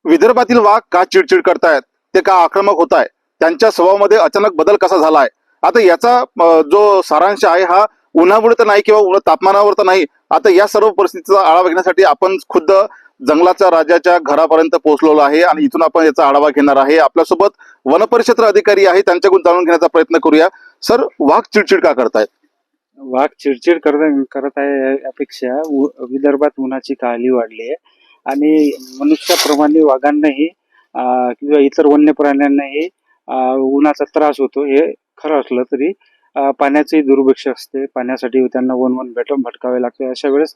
विदर्भातील वाघ का चिडचिड करतायत, ते का आक्रमक होत आहे, त्यांच्या स्वभावामध्ये अचानक बदल कसा झालाय? आता याचा जो सारांश आहे हा उन्हामुळे तर नाही किंवा तापमानावर तर नाही. आता या सर्व परिस्थितीचा आढावा घेण्यासाठी आपण खुद्द जंगलाच्या राजाच्या घरापर्यंत पोहोचलेलो आहे आणि इथून आपण याचा आढावा घेणार आहे. आपल्यासोबत वनपरिक्षेत्र अधिकारी आहे, त्यांच्याकडून जाणून घेण्याचा प्रयत्न करूया. सर, वाघ चिडचिड का करतायत? वाघ चिडचिड करत आहे यापेक्षा विदर्भात उन्हाची काहिली वाढली आहे आणि मनुष्याप्रमाणे वाघांनाही किंवा इतर वन्य प्राण्यांनाही उन्हाचा त्रास होतो. हे खरं असलं तरी पाण्याचंही दुर्भिक्ष असते. पाण्यासाठी त्यांना वन वन भटकावे लागते. अशा वेळेस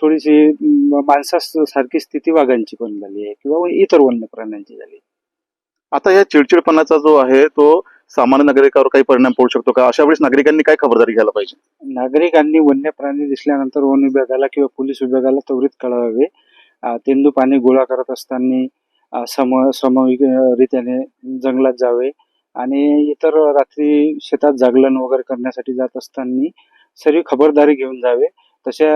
थोडीशी माणसासारखी स्थिती वाघांची पण झाली आहे किंवा इतर वन्य प्राण्यांची झाली. आता या चिडचिडपणाचा जो आहे तो सामान्य नागरिकावर काही परिणाम पडू शकतो का? अशा वेळेस नागरिकांनी काय खबरदारी घ्यायला पाहिजे? नागरिकांनी वन्य प्राणी दिसल्यानंतर वन विभागाला किंवा पोलीस विभागाला त्वरित कळवावे. तेंदू पाणी गोळा करत असताना सामूहिकरित्याने जंगलात जावे आणि इतर रात्री शेतात जागरण वगैरे करण्यासाठी जात असताना सर्व खबरदारी घेऊन जावे. तशा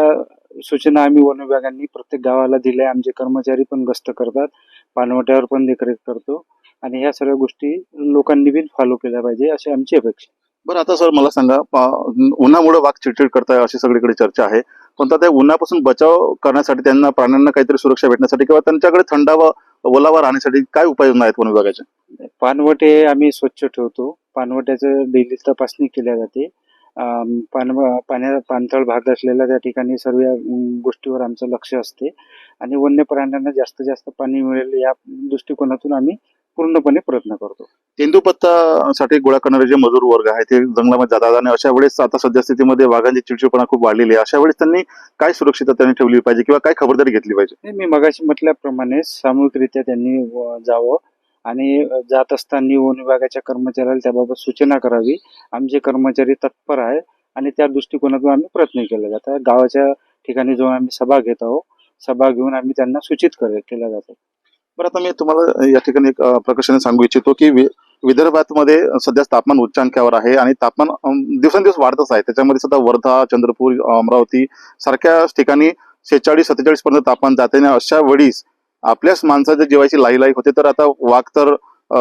सूचना आम्ही वन विभागांनी प्रत्येक गावाला दिल्या. आमचे कर्मचारी पण गस्त करतात, पाणवट्यावर पण देखरेख करतो आणि ह्या सर्व गोष्टी लोकांनी बी फॉलो केल्या पाहिजे अशी आमची अपेक्षा. बरं, आता सर मला सांगा, उन्हामुळे वाघ चिडचिड करताय अशी सगळीकडे चर्चा आहे, पण आता त्या उन्हापासून बचाव करण्यासाठी त्यांना प्राण्यांना काहीतरी सुरक्षा भेटण्यासाठी किंवा त्यांच्याकडे थंड व ओलावा राहण्यासाठी काय उपाययोजना आहेत वन विभागाच्या? पाणवटे आम्ही स्वच्छ ठेवतो. पाणवट्याचं डेली तपासणी केल्या जाते. पाणथळ भाग असलेल्या त्या ठिकाणी सर्व गोष्टीवर आमचं लक्ष असते आणि वन्य प्राण्यांना जास्तीत जास्त पाणी मिळेल या दृष्टिकोनातून आम्ही पूर्णपणे प्रयत्न करतो. तेंदूपत्तासाठी गोळा करणारे जे मजूर वर्ग आहे ते जंगलामध्ये जातात आणि अशा वेळेस आता सध्या स्थितीमध्ये वाघांची चिडचिडपणा खूप वाढलेली आहे. अशा वेळेस त्यांनी काय सुरक्षितता त्यांनी ठेवली पाहिजे किंवा काय खबरदारी घेतली पाहिजे? मी मगाशी म्हटल्याप्रमाणे सामूहिकरित्या त्यांनी जावं आणि जात असताना वन विभागाच्या कर्मचाऱ्याला त्याबाबत सूचना करावी. आमचे कर्मचारी तत्पर आहे आणि त्या दृष्टिकोनातून आम्ही प्रयत्न केले जातात. गावाच्या ठिकाणी जाऊन आम्ही सभा घेत आहोत. सभा घेऊन आम्ही त्यांना सूचित केल्या जातात. बरं, आता मी तुम्हाला या ठिकाणी एक प्रकर्षाने सांगू इच्छितो की विदर्भामध्ये सध्या तापमान उच्चांकावर आहे आणि तापमान दिवसेंदिवस वाढतच आहे. त्याच्यामध्ये सुद्धा वर्धा, चंद्रपूर, अमरावती सारख्या ठिकाणी 46-47 पर्यंत तापमान जाते आणि अशा वेळीस आपल्याच माणसाच्या जीवाची लाई होते. तर आता वाघ तर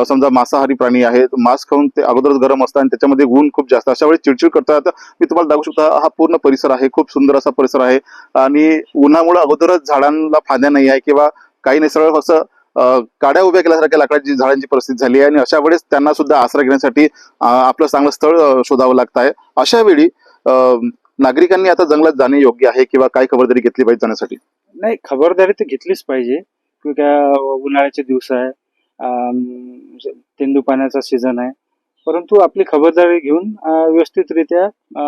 समजा मांसाहारी प्राणी आहे, मांस खाऊन ते अगोदरच गरम असतात आणि त्याच्यामध्ये ऊन खूप जास्त, अशा वेळी चिडचिड करतात. आता मी तुम्हाला दाखवू शकतो, हा पूर्ण परिसर आहे, खूप सुंदर असा परिसर आहे आणि उन्हामुळे अगोदरच झाडांना फांद्या नाही आहे किंवा काही नाही, सरळ असं काड्या उभ्या केल्यासारख्या लाकडाची झाडांची परिस्थिती झाली आहे आणि अशा वेळेस त्यांना सुद्धा आसरा घेण्यासाठी आपलं चांगलं स्थळ शोधावं लागत आहे. अशा वेळी नागरिकांनी आता जंगलात जाणे योग्य आहे किंवा काय खबरदारी घेतली पाहिजे जाण्यासाठी? नाही, खबरदारी तर घेतलीच पाहिजे. उन्हाळ्याचे दिवस आहे, तेंदू पाण्याचा सीझन आहे, परंतु आपली खबरदारी घेऊन व्यवस्थितरित्या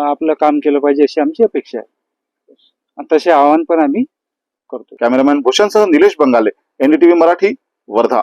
आपलं काम केलं पाहिजे अशी आमची अपेक्षा आहे. आणि तसे आवाहन पण आम्ही करतो. Cameraman भूषणसह Nilesh बंगाले, NDTV Marathi, Wardha.